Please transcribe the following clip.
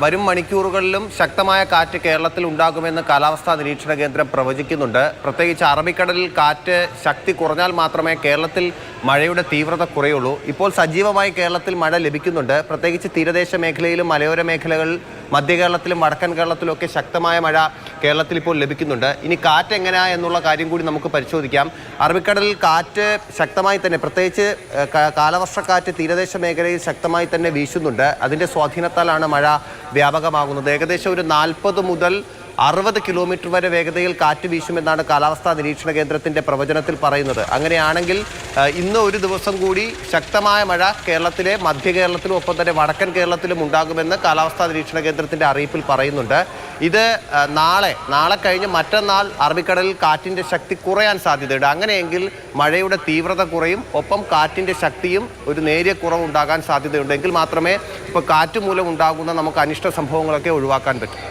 വരും മണിക്കൂറുകളിലും ശക്തമായ കാറ്റ് കേരളത്തിൽ ഉണ്ടാകുമെന്ന് കാലാവസ്ഥാ നിരീക്ഷണ കേന്ദ്രം പ്രവചിക്കുന്നുണ്ട്. പ്രത്യേകിച്ച് അറബിക്കടലിൽ കാറ്റ് ശക്തി കുറഞ്ഞാൽ മാത്രമേ കേരളത്തിൽ മഴയുടെ തീവ്രത കുറയുള്ളൂ. ഇപ്പോൾ സജീവമായി കേരളത്തിൽ മഴ ലഭിക്കുന്നുണ്ട്. പ്രത്യേകിച്ച് തീരദേശ മേഖലയിലും മലയോര മേഖലകളിൽ മധ്യ കേരളത്തിലും വടക്കൻ കേരളത്തിലും ഒക്കെ ശക്തമായ മഴ കേരളത്തിൽ ഇപ്പോൾ ലഭിക്കുന്നുണ്ട്. ഇനി കാറ്റ് എങ്ങനെയാ എന്നുള്ള കാര്യം കൂടി നമുക്ക് പരിശോധിക്കാം. അറബിക്കടലിൽ കാറ്റ് ശക്തമായി തന്നെ, പ്രത്യേകിച്ച് കാലവർഷക്കാറ്റ് തീരദേശ മേഖലയിൽ ശക്തമായി തന്നെ വീശുന്നുണ്ട്. അതിൻ്റെ സ്വാധീനത്താലാണ് മഴ വ്യാപകമാകുന്നത്. ഏകദേശം ഒരു 40 മുതൽ 60 കിലോമീറ്റർ വരെ വേഗതയിൽ കാറ്റ് വീശുമെന്നാണ് കാലാവസ്ഥാ നിരീക്ഷണ കേന്ദ്രത്തിൻ്റെ പ്രവചനത്തിൽ പറയുന്നത്. അങ്ങനെയാണെങ്കിൽ ഇന്ന് ഒരു ദിവസം കൂടി ശക്തമായ മഴ കേരളത്തിലെ മധ്യ കേരളത്തിലും ഒപ്പം തന്നെ വടക്കൻ കേരളത്തിലും ഉണ്ടാകുമെന്ന് കാലാവസ്ഥാ നിരീക്ഷണ കേന്ദ്രത്തിൻ്റെ അറിയിപ്പിൽ പറയുന്നുണ്ട്. ഇത് നാളെ കഴിഞ്ഞ് മറ്റന്നാൾ അറബിക്കടലിൽ കാറ്റിൻ്റെ ശക്തി കുറയാൻ സാധ്യതയുണ്ട്. അങ്ങനെയെങ്കിൽ മഴയുടെ തീവ്രത കുറയും, ഒപ്പം കാറ്റിൻ്റെ ശക്തിയും ഒരു നേരിയ കുറവുണ്ടാകാൻ സാധ്യതയുണ്ട്. എങ്കിൽ മാത്രമേ ഇപ്പോൾ കാറ്റ് മൂലം ഉണ്ടാകുന്ന നമുക്ക് അനിഷ്ട സംഭവങ്ങളൊക്കെ ഒഴിവാക്കാൻ പറ്റും.